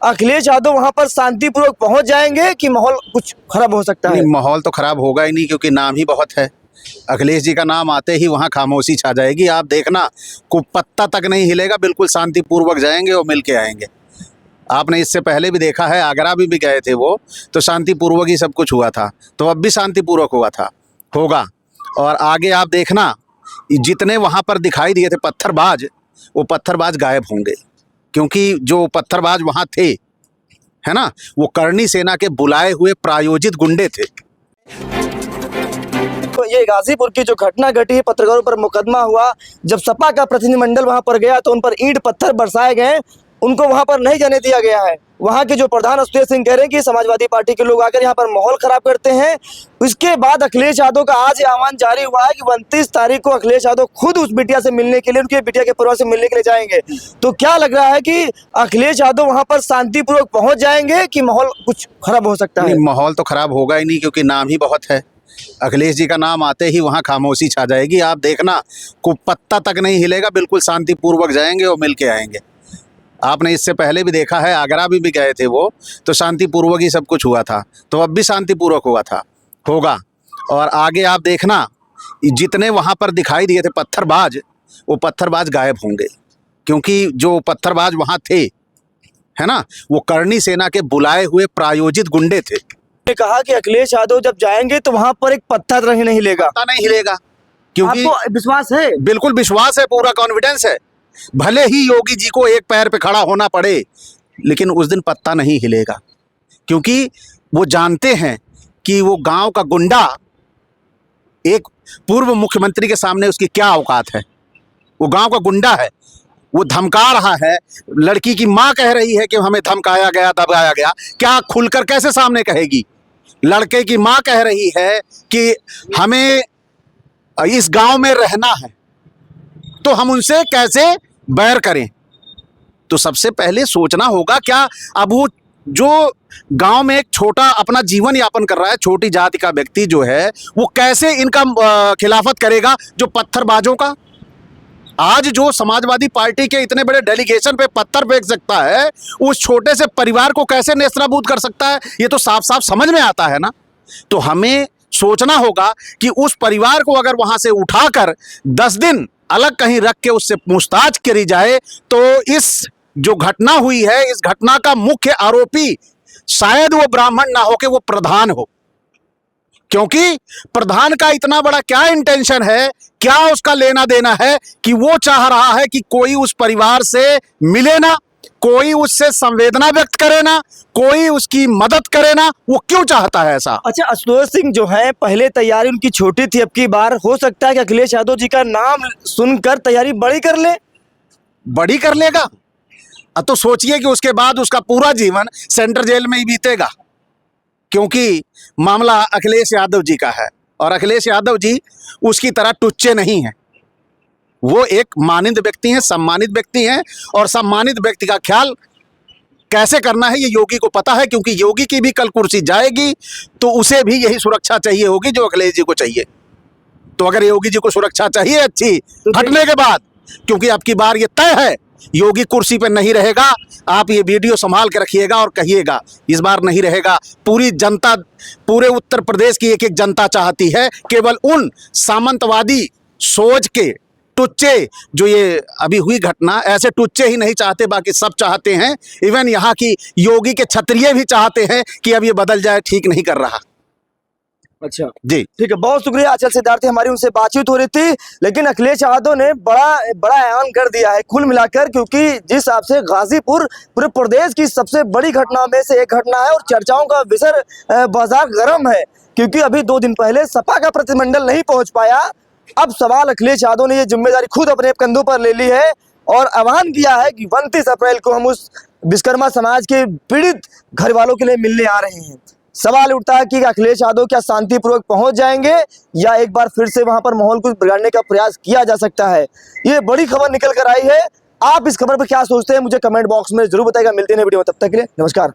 अखिलेश यादव वहां पर शांतिपूर्वक पहुंच जाएंगे कि माहौल कुछ खराब हो सकता है? नहीं, माहौल तो खराब होगा ही नहीं, क्योंकि नाम ही बहुत है। अखिलेश जी का नाम आते ही वहाँ खामोशी छा जाएगी। आप देखना, को पत्ता तक नहीं हिलेगा, बिल्कुल शांतिपूर्वक जाएंगे और मिल के आएंगे। आपने इससे पहले भी देखा है, आगरा भी गए थे वो, तो शांतिपूर्वक ही सब कुछ हुआ था, तो अब भी शांतिपूर्वक हुआ था, होगा। और आगे आप देखना, जितने वहाँ पर दिखाई दिए थे पत्थरबाज, वो पत्थरबाज गायब होंगे, क्योंकि जो पत्थरबाज वहाँ थे, है ना, वो करनी सेना के बुलाए हुए प्रायोजित गुंडे थे। तो ये गाजीपुर की जो घटना घटी है, पत्रकारों पर मुकदमा हुआ, जब सपा का प्रतिनिधिमंडल वहां पर गया तो उन पर ईंट पत्थर बरसाए गए, उनको वहां पर नहीं जाने दिया गया है। वहां के जो प्रधान सुतेश सिंह कह रहे हैं कि समाजवादी पार्टी के लोग आकर यहाँ पर माहौल खराब करते हैं। इसके बाद अखिलेश यादव का आज आह्वान जारी हुआ है कि 29 तारीख को अखिलेश यादव खुद उस बिटिया से मिलने के लिए, उनके बिटिया के परिवार से मिलने के लिए जाएंगे। तो क्या लग रहा है कि अखिलेश यादव वहां पर शांतिपूर्वक पहुंच जाएंगे कि माहौल कुछ खराब हो सकता है? माहौल तो खराब होगा ही नहीं, क्योंकि नाम ही बहुत है। अखिलेश जी का नाम आते ही वहाँ खामोशी छा जाएगी। आप देखना, को पत्ता तक नहीं हिलेगा, बिल्कुल शांतिपूर्वक जाएंगे और मिल के आएंगे। आपने इससे पहले भी देखा है, आगरा भी गए थे वो, तो शांतिपूर्वक ही सब कुछ हुआ था, तो अब भी शांतिपूर्वक हुआ था, होगा। और आगे आप देखना, जितने वहाँ पर दिखाई दिए थे पत्थरबाज, वो पत्थरबाज गायब होंगे, क्योंकि जो पत्थरबाज वहाँ थे, है ना, वो करनी सेना के बुलाए हुए प्रायोजित गुंडे थे। कहा कि अखिलेश यादव जब जाएंगे तो वहां पर एक पत्थर नहीं हिलेगा। पत्ता नहीं हिलेगा, क्योंकि आपको विश्वास है? बिल्कुल विश्वास है, पूरा कॉन्फिडेंस है। भले ही योगी जी को एक पैर पे खड़ा होना पड़े, लेकिन उस दिन पत्ता नहीं हिलेगा, क्योंकि वो जानते हैं कि वो गांव का गुंडा एक पूर्व मुख्यमंत्री के सामने उसकी क्या औकात है। वो गांव का गुंडा है, वो धमका रहा है। लड़की की माँ कह रही है कि हमें धमकाया गया, दबाया गया। क्या खुलकर कैसे सामने कहेगी? लड़के की माँ कह रही है कि हमें इस गांव में रहना है, तो हम उनसे कैसे बैर करें? तो सबसे पहले सोचना होगा, क्या अब वो जो गांव में एक छोटा अपना जीवन यापन कर रहा है, छोटी जाति का व्यक्ति जो है, वो कैसे इनका खिलाफत करेगा, जो पत्थरबाजों का? आज जो समाजवादी पार्टी के इतने बड़े डेलीगेशन पे पत्थर फेंक सकता है, उस छोटे से परिवार को कैसे नेस्तनाबूद कर सकता है? ये तो साफ साफ समझ में आता है ना। तो हमें सोचना होगा कि उस परिवार को अगर वहां से उठाकर 10 दिन अलग कहीं रख के उससे पूछताछ करी जाए, तो इस जो घटना हुई है, इस घटना का मुख्य आरोपी शायद वो ब्राह्मण ना हो के वो प्रधान हो। क्योंकि प्रधान का इतना बड़ा क्या इंटेंशन है, क्या उसका लेना देना है कि वो चाह रहा है कि कोई उस परिवार से मिले ना, कोई उससे संवेदना व्यक्त करे ना, कोई उसकी मदद करे ना। वो क्यों चाहता है ऐसा? अच्छा, आशुतोष सिंह जो है, पहले तैयारी उनकी छोटी थी, अब की बार हो सकता है कि अखिलेश यादव जी का नाम सुनकर तैयारी बड़ी कर ले। बड़ी कर लेगा? अब तो सोचिए कि उसके बाद उसका पूरा जीवन सेंट्रल जेल में ही बीतेगा, क्योंकि मामला अखिलेश यादव जी का है। और अखिलेश यादव जी उसकी तरह टुच्चे नहीं हैं। वो एक मानिंद व्यक्ति हैं, सम्मानित व्यक्ति हैं, और सम्मानित व्यक्ति का ख्याल कैसे करना है ये योगी को पता है, क्योंकि योगी की भी कल कुर्सी जाएगी तो उसे भी यही सुरक्षा चाहिए होगी जो अखिलेश जी को चाहिए। तो अगर योगी जी को सुरक्षा चाहिए अच्छी हटने के बाद, क्योंकि अब की बार ये तय है योगी कुर्सी पर नहीं रहेगा। आप ये वीडियो संभाल के रखिएगा और कहिएगा, इस बार नहीं रहेगा। पूरी जनता, पूरे उत्तर प्रदेश की एक एक जनता चाहती है, केवल उन सामंतवादी सोच के टुच्चे, जो ये अभी हुई घटना, ऐसे टुच्चे ही नहीं चाहते, बाकी सब चाहते हैं। इवन यहाँ की योगी के क्षत्रिय भी चाहते हैं कि अब ये बदल जाए, ठीक नहीं कर रहा। अच्छा जी, ठीक है, बहुत शुक्रिया। आंचल सिद्धार्थी, हमारी उनसे बातचीत हो रही थी, लेकिन अखिलेश यादव ने बड़ा ऐलान कर दिया है कुल मिलाकर, क्योंकि जिस हिसाब से गाजीपुर पूरे प्रदेश की सबसे बड़ी घटना में से एक घटना है और चर्चाओं का विषय बाजार गर्म है, क्योंकि अभी 2 दिन पहले सपा का प्रतिनिधिमंडल नहीं पहुंच पाया। अब सवाल अखिलेश यादव ने ये जिम्मेदारी खुद अपने कंधों पर ले ली है और आह्वान किया है कि 29 अप्रैल को हम उस विश्वकर्मा समाज के पीड़ित घर वालों के लिए मिलने आ रहे हैं। सवाल उठता है कि अखिलेश यादव क्या शांतिपूर्वक पहुंच जाएंगे या एक बार फिर से वहां पर माहौल को बिगाड़ने का प्रयास किया जा सकता है। ये बड़ी खबर निकल कर आई है। आप इस खबर पर क्या सोचते हैं, मुझे कमेंट बॉक्स में जरूर बताइएगा। मिलते हैं वीडियो में, तब तक के लिए नमस्कार।